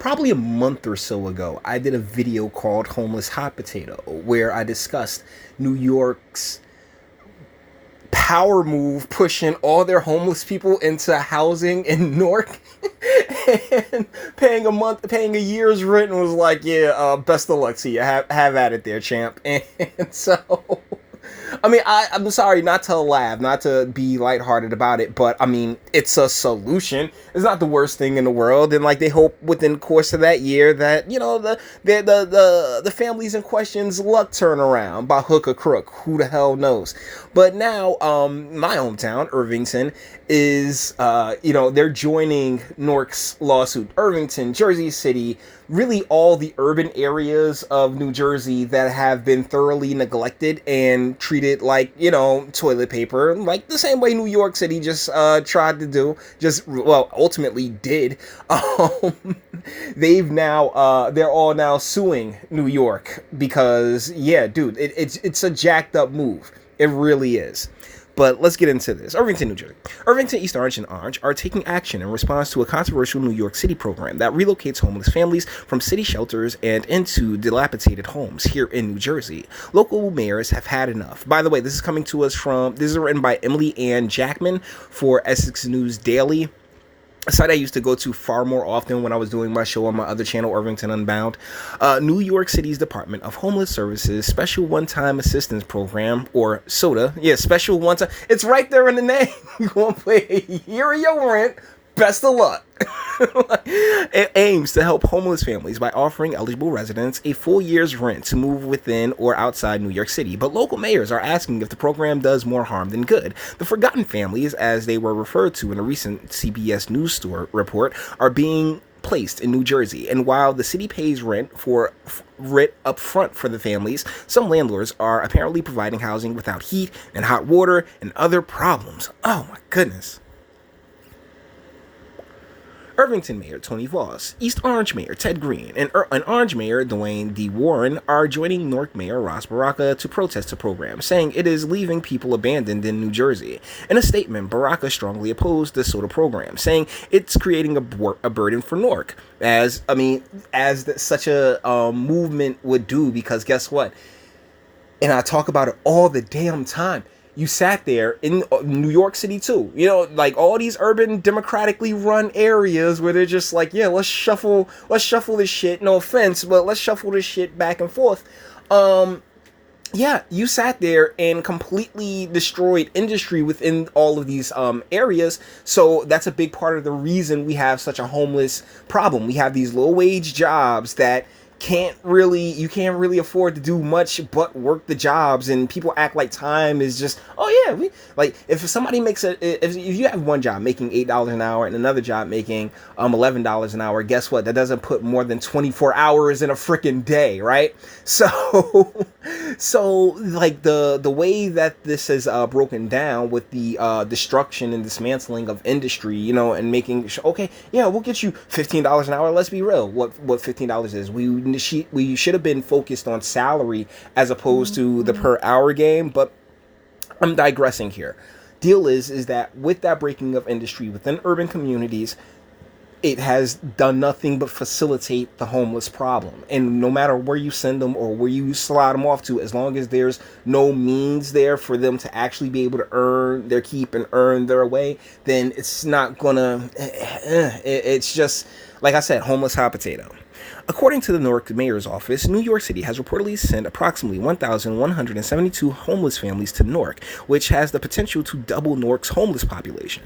probably a month or so ago, I did a video called Homeless Hot Potato, where I discussed New York's power move pushing all their homeless people into housing in Newark and paying a year's rent, and was like, yeah, best of luck to you. Have at it there, champ. And so I mean, I'm sorry not to laugh, not to be lighthearted about it, but I mean, it's a solution. It's not the worst thing in the world, and like they hope within the course of that year that the families in question's luck turn around by hook or crook. Who the hell knows? But now, my hometown, Irvington, is they're joining Newark's lawsuit. Irvington, Jersey City, really all the urban areas of New Jersey that have been thoroughly neglected and treated like, toilet paper, like the same way New York City just tried to do, ultimately did. They're all now suing New York because, yeah, dude, it's a jacked up move. It really is. But let's get into this. Irvington, New Jersey. Irvington, East Orange, and Orange are taking action in response to a controversial New York City program that relocates homeless families from city shelters and into dilapidated homes here in New Jersey. Local mayors have had enough. By the way, this is written by Emily Ann Jackman for Essex News Daily, a site I used to go to far more often when I was doing my show on my other channel, Irvington Unbound. New York City's Department of Homeless Services Special One-Time Assistance Program, or SOTA. Yeah, Special One-Time. It's right there in the name. You're going to pay a year of your rent. Best of luck. It aims to help homeless families by offering eligible residents a full year's rent to move within or outside New York City. But local mayors are asking if the program does more harm than good. The forgotten families, as they were referred to in a recent CBS News Store report, are being placed in New Jersey. And while the city pays rent up front for the families, some landlords are apparently providing housing without heat and hot water and other problems. Oh my goodness. Irvington Mayor Tony Voss, East Orange Mayor Ted Green, and Orange Mayor Dwayne D. Warren are joining Newark Mayor Ras Baraka to protest the program, saying it is leaving people abandoned in New Jersey. In a statement, Baraka strongly opposed the SOTA program, saying it's creating a burden for Newark, as such a movement would do, because guess what? And I talk about it all the damn time. You sat there in New York City too, like all these urban democratically run areas where they're just like, yeah, let's shuffle this shit. No offense, but let's shuffle this shit back and forth. Yeah, you sat there and completely destroyed industry within all of these areas. So that's a big part of the reason we have such a homeless problem. We have these low wage jobs that you can't really afford to do much but work the jobs, and people act like time is just, if somebody makes if you have one job making $8 an hour and another job making $11 an hour, guess what? That doesn't put more than 24 hours in a freaking day, right? So like the way that this is broken down with the destruction and dismantling of industry, and making okay, yeah, we'll get you $15 an hour. Let's be real, what $15 is. We should have been focused on salary as opposed to the per hour game, but I'm digressing here. Deal is that with that breaking of industry within urban communities, it has done nothing but facilitate the homeless problem. And no matter where you send them or where you slide them off to, as long as there's no means there for them to actually be able to earn their keep and earn their way, then it's not gonna, it's just, like I said, homeless hot potato. According to the Newark Mayor's Office, New York City has reportedly sent approximately 1,172 homeless families to Newark, which has the potential to double Newark's homeless population.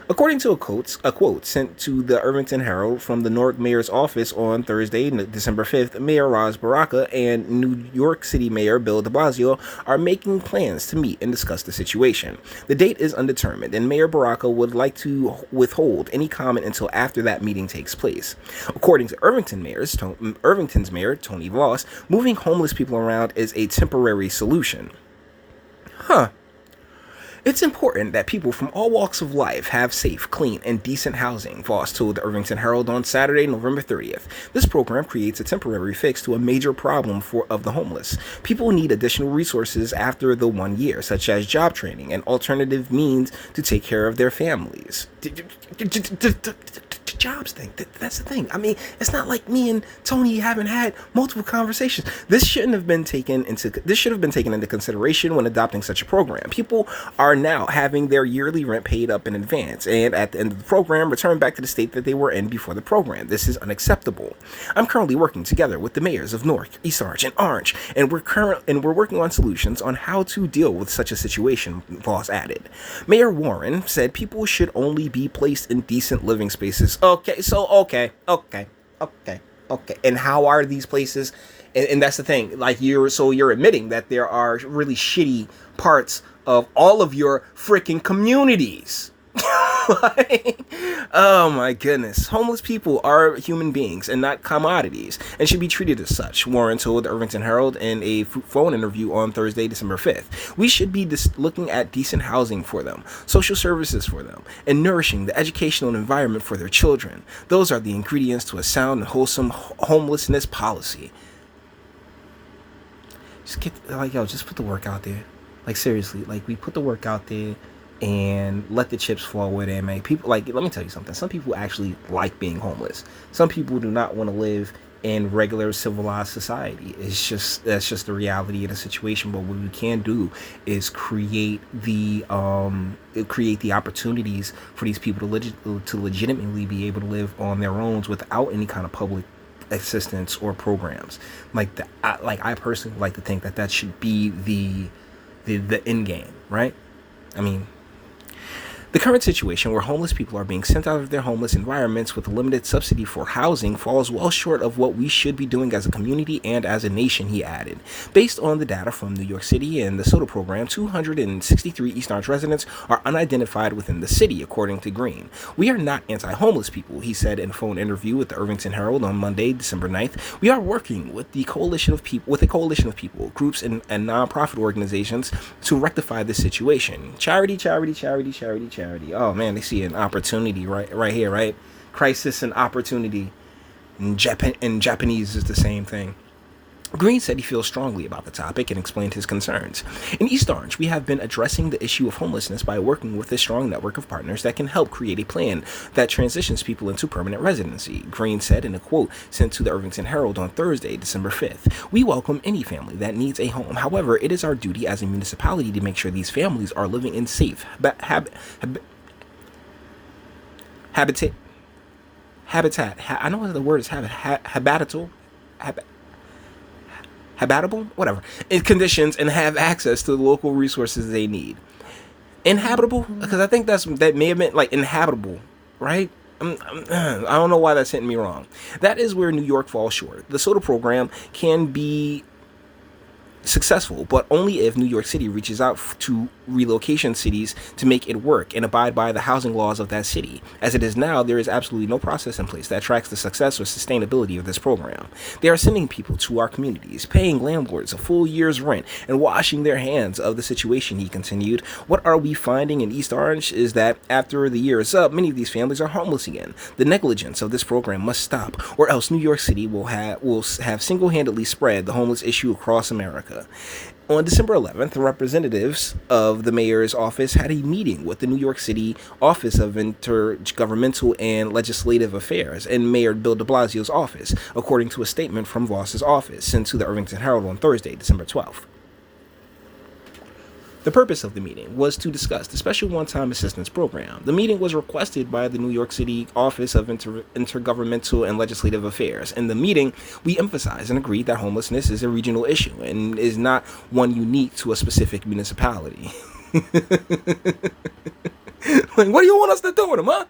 According to a quote sent to the Irvington Herald from the Newark Mayor's Office on Thursday, December 5th, Mayor Ras Baraka and New York City Mayor Bill de Blasio are making plans to meet and discuss the situation. The date is undetermined, and Mayor Baraka would like to withhold any comment until after that meeting takes place. According to Irvington's Mayor Tony Voss, moving homeless people around is a temporary solution. It's important that people from all walks of life have safe, clean, and decent housing, Voss told the Irvington Herald on Saturday, November 30th. This program creates a temporary fix to a major problem of the homeless. People need additional resources after the 1 year, such as job training and alternative means to take care of their families. jobs thing. That's the thing. I mean, it's not like me and Tony haven't had multiple conversations. This should have been taken into consideration when adopting such a program. People are now having their yearly rent paid up in advance, and at the end of the program, return back to the state that they were in before the program. This is unacceptable. I'm currently working together with the mayors of Newark, East Orange, and Orange, and we're working on solutions on how to deal with such a situation, Voss added. Mayor Warren said people should only be placed in decent living spaces. Okay. And how are these places? And that's the thing. Like, you're admitting that there are really shitty parts of all of your freaking communities. Like, oh my goodness. Homeless people are human beings and not commodities, and should be treated as such, Warren told the Irvington Herald in a phone interview on Thursday, December 5th. We should be looking at decent housing for them, social services for them, and nourishing the educational environment for their children. Those are the ingredients to a sound and wholesome homelessness policy. Just put the work out there. Like, seriously, like, we put the work out there and let the chips fall where they may. People, like, let me tell you something. Some people actually like being homeless. Some people do not want to live in regular civilized society. That's just the reality of the situation. But what we can do is create the opportunities for these people to legitimately be able to live on their own without any kind of public assistance or programs. I personally like to think that should be the end game, right? I mean, the current situation where homeless people are being sent out of their homeless environments with a limited subsidy for housing falls well short of what we should be doing as a community and as a nation, he added. Based on the data from New York City and the SOTA program, 263 East Orange residents are unidentified within the city, according to Green. We are not anti-homeless people, he said in a phone interview with the Irvington Herald on Monday, December 9th. We are working with a coalition of people, groups, and nonprofit organizations to rectify this situation. Charity. Oh man, they see an opportunity right here, right? Crisis and opportunity. In Japanese is the same thing. Green said he feels strongly about the topic and explained his concerns. In East Orange, we have been addressing the issue of homelessness by working with a strong network of partners that can help create a plan that transitions people into permanent residency, Green said in a quote sent to the Irvington Herald on Thursday, December 5th. We welcome any family that needs a home. However, it is our duty as a municipality to make sure these families are living in safe habitat. I know what the word is habitable, whatever, in conditions, and have access to the local resources they need. Inhabitable, because I think that may have meant like inhabitable, right? I don't know why that's hitting me wrong. That is where New York falls short. The SOTA program can be successful, but only if New York City reaches out to relocation cities to make it work and abide by the housing laws of that city. As it is now, there is absolutely no process in place that tracks the success or sustainability of this program. They are sending people to our communities, paying landlords a full year's rent, and washing their hands of the situation, he continued. What are we finding in East Orange is that after the year is up, many of these families are homeless again. The negligence of this program must stop, or else New York City will have single-handedly spread the homeless issue across America. On December 11th, the representatives of the mayor's office had a meeting with the New York City Office of Intergovernmental and Legislative Affairs and Mayor Bill de Blasio's office, according to a statement from Voss's office sent to the Irvington Herald on Thursday, December 12th. The purpose of the meeting was to discuss the Special One-Time Assistance Program. The meeting was requested by the New York City Office of Intergovernmental and Legislative Affairs. In the meeting, we emphasized and agreed that homelessness is a regional issue and is not one unique to a specific municipality. Like, what do you want us to do with them, huh?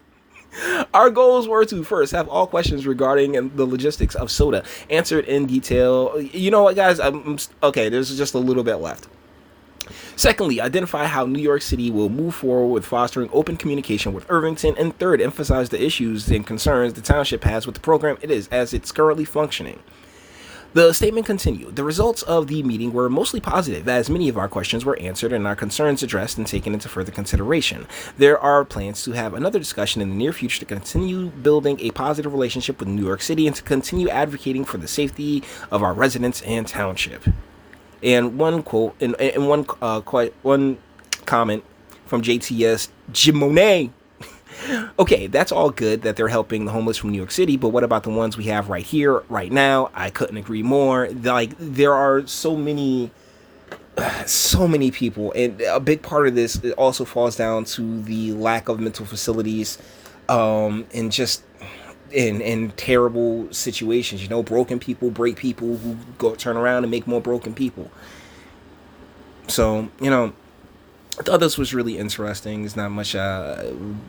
Our goals were to first have all questions regarding the logistics of SOTA answered in detail. You know what, guys? Okay, there's just a little bit left. Secondly, identify how New York City will move forward with fostering open communication with Irvington. And third, emphasize the issues and concerns the township has with the program as it's currently functioning. The statement continued. The results of the meeting were mostly positive, as many of our questions were answered and our concerns addressed and taken into further consideration. There are plans to have another discussion in the near future to continue building a positive relationship with New York City and to continue advocating for the safety of our residents and township. And one quote, one comment from JTS Jim Monet Okay, that's all good that they're helping the homeless from New York City, but what about the ones we have right here, right now? I couldn't agree more. Like, there are so many people, and a big part of this also falls down to the lack of mental facilities, and just in terrible situations. You know, broken people break people who go turn around and make more broken people. So, you know, I thought this was really interesting. There's not much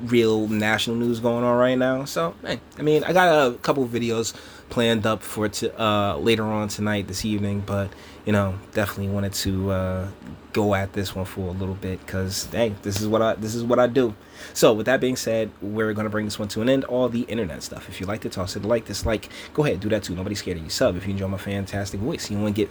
real national news going on right now. So, hey, I mean, I got a couple of videos planned up for later on tonight, this evening. But, you know, definitely wanted to go at this one for a little bit because, hey, this is what I do. So, with that being said, we're going to bring this one to an end. All the internet stuff. If you liked it, toss it a like, dislike. Go ahead, do that too. Nobody's scared of you. Sub if you enjoy my fantastic voice. You want to get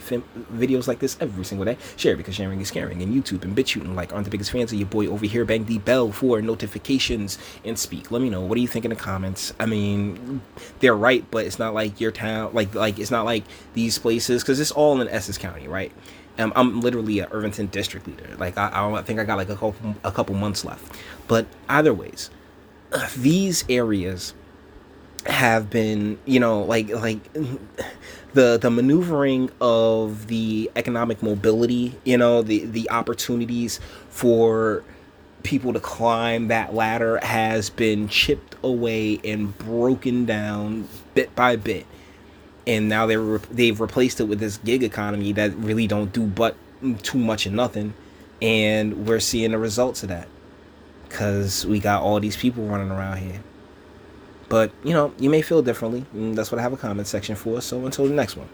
videos like this every single day. Share because sharing is caring. And YouTube and BitChute and like aren't the biggest fans of your boy over here. Bang the bell for notifications and speak. Let me know. What do you think in the comments? I mean, they're right, but it's not like your town. Like it's not like these places because it's all in Essex County, right? I'm literally an Irvington district leader. Like I think I got like a couple months left. But either ways, these areas have been, you know, like the maneuvering of the economic mobility, you know, the opportunities for people to climb that ladder has been chipped away and broken down bit by bit. And now they've replaced it with this gig economy that really don't do but too much and nothing, and we're seeing the results of that because we got all these people running around here. But you know, you may feel differently, and that's what I have a comment section for. So until the next one.